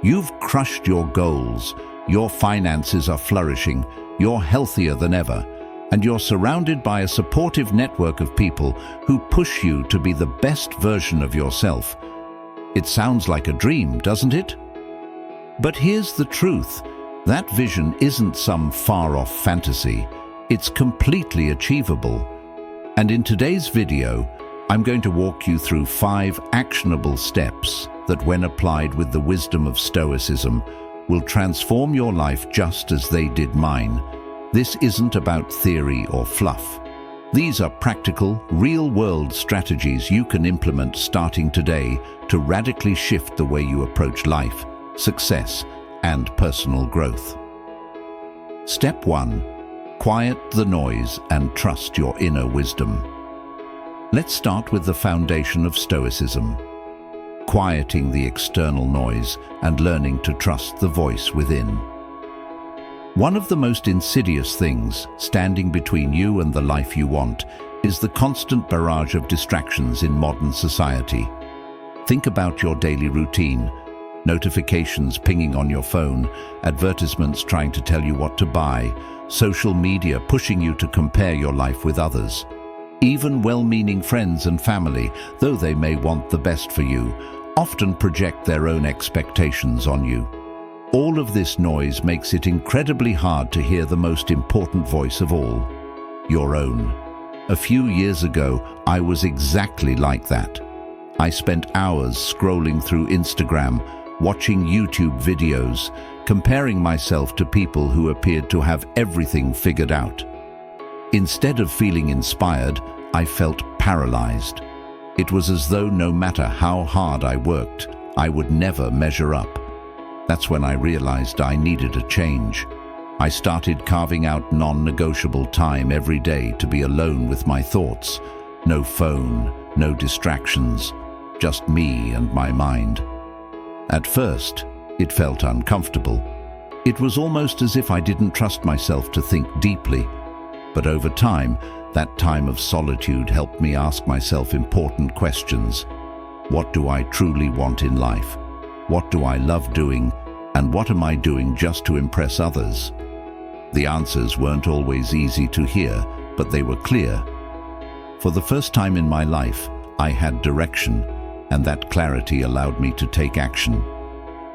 You've crushed your goals, your finances are flourishing, you're healthier than ever, and you're surrounded by a supportive network of people who push you to be the best version of yourself. It sounds like a dream, doesn't it? But here's the truth. That vision isn't some far-off fantasy. It's completely achievable. And in today's video, I'm going to walk you through 5 actionable steps that, when applied with the wisdom of Stoicism, will transform your life just as they did mine. This isn't about theory or fluff. These are practical, real-world strategies you can implement starting today to radically shift the way you approach life, success, and personal growth. Step 1. Quiet the noise and trust your inner wisdom. Let's start with the foundation of Stoicism: quieting the external noise and learning to trust the voice within. One of the most insidious things standing between you and the life you want is the constant barrage of distractions in modern society. Think about your daily routine: notifications pinging on your phone, advertisements trying to tell you what to buy, social media pushing you to compare your life with others. Even well-meaning friends and family, though they may want the best for you, often project their own expectations on you. All of this noise makes it incredibly hard to hear the most important voice of all: your own. A few years ago, I was exactly like that. I spent hours scrolling through Instagram, watching YouTube videos, comparing myself to people who appeared to have everything figured out. Instead of feeling inspired, I felt paralyzed. It was as though no matter how hard I worked, I would never measure up. That's when I realized I needed a change. I started carving out non-negotiable time every day to be alone with my thoughts. No phone, no distractions, just me and my mind. At first, it felt uncomfortable. It was almost as if I didn't trust myself to think deeply. But over time, that time of solitude helped me ask myself important questions. What do I truly want in life? What do I love doing? And what am I doing just to impress others? The answers weren't always easy to hear, but they were clear. For the first time in my life, I had direction, and that clarity allowed me to take action.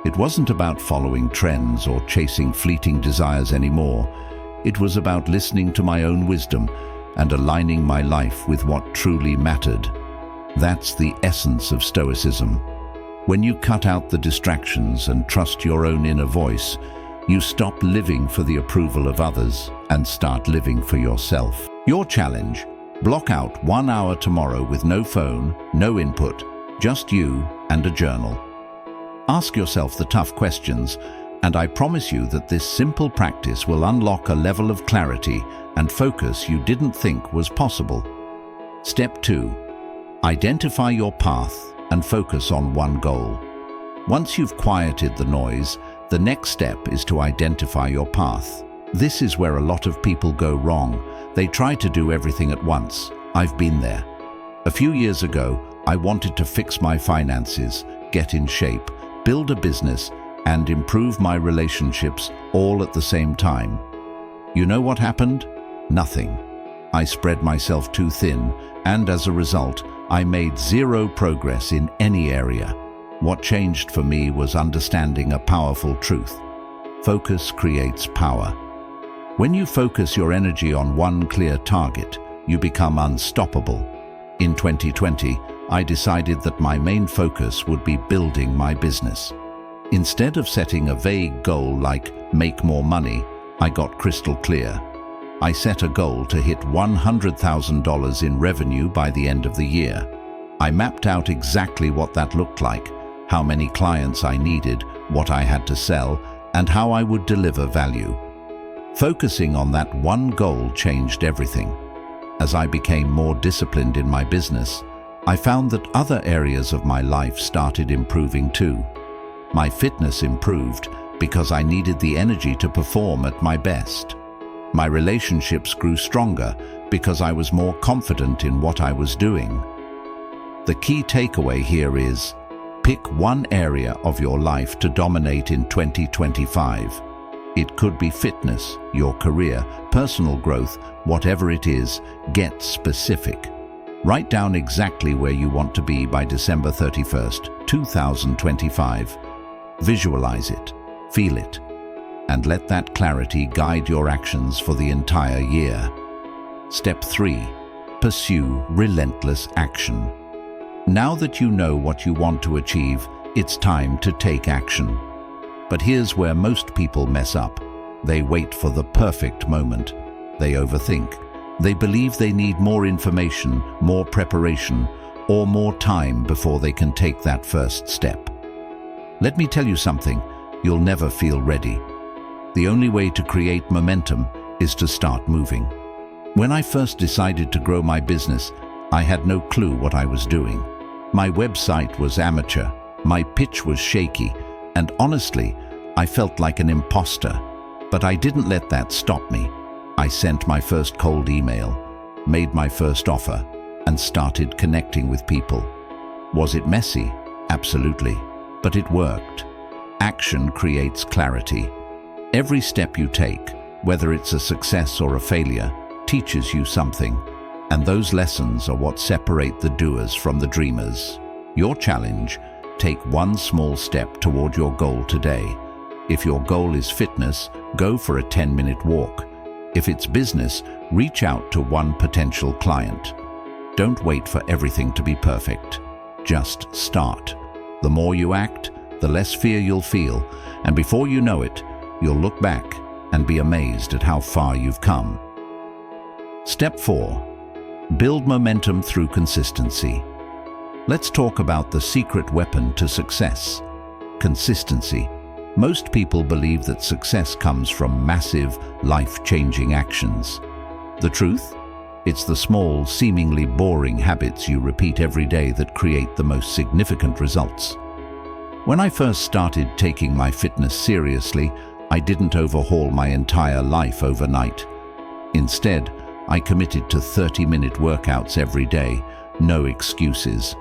It wasn't about following trends or chasing fleeting desires anymore. It was about listening to my own wisdom and aligning my life with what truly mattered. That's the essence of Stoicism. When you cut out the distractions and trust your own inner voice, you stop living for the approval of others and start living for yourself. Your challenge: block out 1 hour tomorrow with no phone, no input, just you and a journal. Ask yourself the tough questions, and I promise you that this simple practice will unlock a level of clarity and focus you didn't think was possible. Step 2. Identify your path and focus on one goal. Once you've quieted the noise, the next step is to identify your path. This is where a lot of people go wrong. They try to do everything at once. I've been there. A few years ago, I wanted to fix my finances, get in shape, build a business, and improve my relationships all at the same time. You know what happened? Nothing. I spread myself too thin, and as a result, I made zero progress in any area. What changed for me was understanding a powerful truth. Focus creates power. When you focus your energy on one clear target, you become unstoppable. In 2020, I decided that my main focus would be building my business. Instead of setting a vague goal like make more money, I got crystal clear. I set a goal to hit $100,000 in revenue by the end of the year. I mapped out exactly what that looked like, how many clients I needed, what I had to sell, and how I would deliver value. Focusing on that one goal changed everything. As I became more disciplined in my business, I found that other areas of my life started improving too. My fitness improved because I needed the energy to perform at my best. My relationships grew stronger because I was more confident in what I was doing. The key takeaway here is, Pick one area of your life to dominate in 2025. It could be fitness, your career, personal growth, whatever it is, get specific. Write down exactly where you want to be by December 31st, 2025. Visualize it, feel it, and let that clarity guide your actions for the entire year. Step 3. Pursue relentless action. Now that you know what you want to achieve, it's time to take action. But here's where most people mess up. They wait for the perfect moment. They overthink. They believe they need more information, more preparation, or more time before they can take that first step. Let me tell you something, you'll never feel ready. The only way to create momentum is to start moving. When I first decided to grow my business, I had no clue what I was doing. My website was amateur, my pitch was shaky, and honestly, I felt like an imposter. But I didn't let that stop me. I sent my first cold email, made my first offer, and started connecting with people. Was it messy? Absolutely. But it worked. Action creates clarity. Every step you take, whether it's a success or a failure, teaches you something. And those lessons are what separate the doers from the dreamers. Your challenge: take one small step toward your goal today. If your goal is fitness, go for a 10-minute walk. If it's business, reach out to one potential client. Don't wait for everything to be perfect. Just start. The more you act, the less fear you'll feel, and before you know it, you'll look back and be amazed at how far you've come. Step 4. Build momentum through consistency. Let's talk about the secret weapon to success: consistency. Most people believe that success comes from massive, life-changing actions. The truth? It's the small, seemingly boring habits you repeat every day that create the most significant results. When I first started taking my fitness seriously, I didn't overhaul my entire life overnight. Instead, I committed to 30-minute workouts every day, no excuses.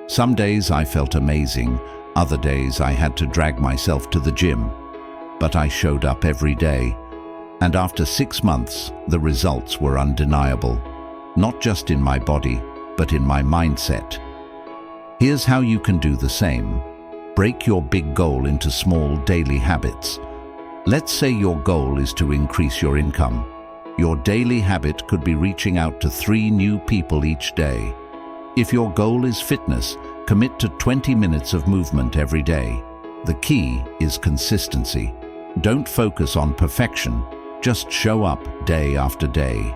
Some days I felt amazing, other days I had to drag myself to the gym. But I showed up every day, and after 6 months, the results were undeniable. Not just in my body, but in my mindset. Here's how you can do the same. Break your big goal into small daily habits. Let's say your goal is to increase your income. Your daily habit could be reaching out to 3 new people each day. If your goal is fitness, commit to 20 minutes of movement every day. The key is consistency. Don't focus on perfection, just show up day after day.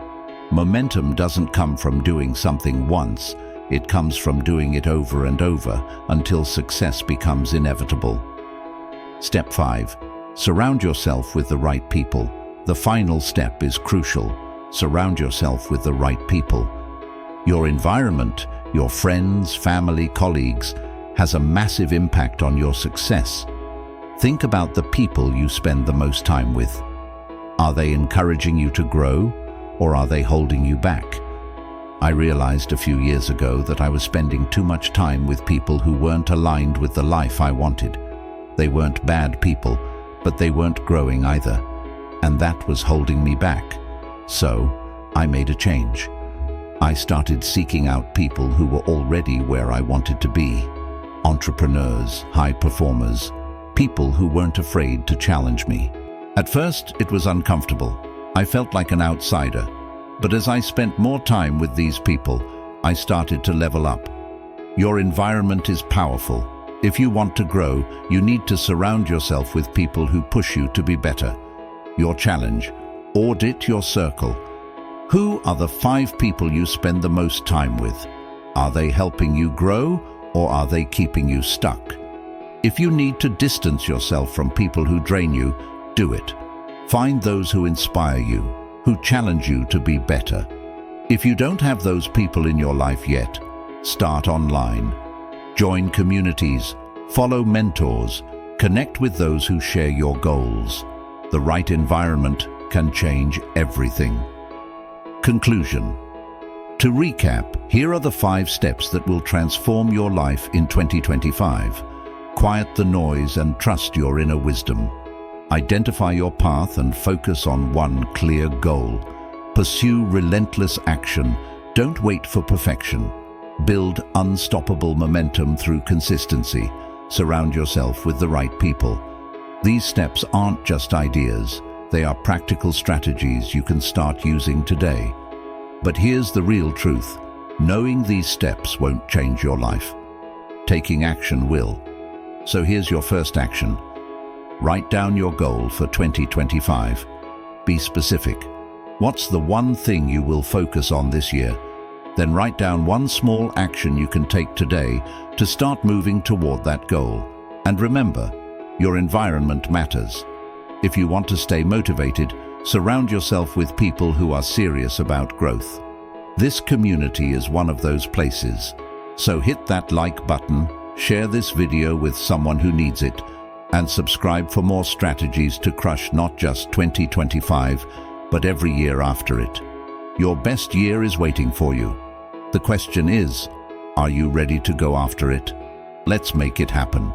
Momentum doesn't come from doing something once, it comes from doing it over and over until success becomes inevitable. Step 5. Surround yourself with the right people. The final step is crucial. Surround yourself with the right people. Your environment, your friends, family, colleagues, has a massive impact on your success. Think about the people you spend the most time with. Are they encouraging you to grow, or are they holding you back? I realized a few years ago that I was spending too much time with people who weren't aligned with the life I wanted. They weren't bad people, but they weren't growing either, and that was holding me back. So, I made a change. I started seeking out people who were already where I wanted to be. Entrepreneurs, high performers, people who weren't afraid to challenge me. At first, it was uncomfortable. I felt like an outsider. But as I spent more time with these people, I started to level up. Your environment is powerful. If you want to grow, you need to surround yourself with people who push you to be better. Your challenge: audit your circle. Who are the 5 people you spend the most time with? Are they helping you grow, or are they keeping you stuck? If you need to distance yourself from people who drain you, do it. Find those who inspire you, who challenge you to be better. If you don't have those people in your life yet, start online. Join communities, follow mentors, connect with those who share your goals. The right environment can change everything. Conclusion: To recap, here are the 5 steps that will transform your life in 2025. Quiet the noise and trust your inner wisdom. Identify your path and focus on one clear goal. Pursue relentless action. Don't wait for perfection. Build unstoppable momentum through consistency. Surround yourself with the right people. These steps aren't just ideas. They are practical strategies you can start using today. But here's the real truth. Knowing these steps won't change your life. Taking action will. So here's your first action. Write down your goal for 2025. Be specific. What's the one thing you will focus on this year? Then write down one small action you can take today to start moving toward that goal. And remember, your environment matters. If you want to stay motivated, surround yourself with people who are serious about growth. This community is one of those places. So hit that like button, share this video with someone who needs it, and subscribe for more strategies to crush not just 2025, but every year after it. Your best year is waiting for you. The question is, are you ready to go after it? Let's make it happen.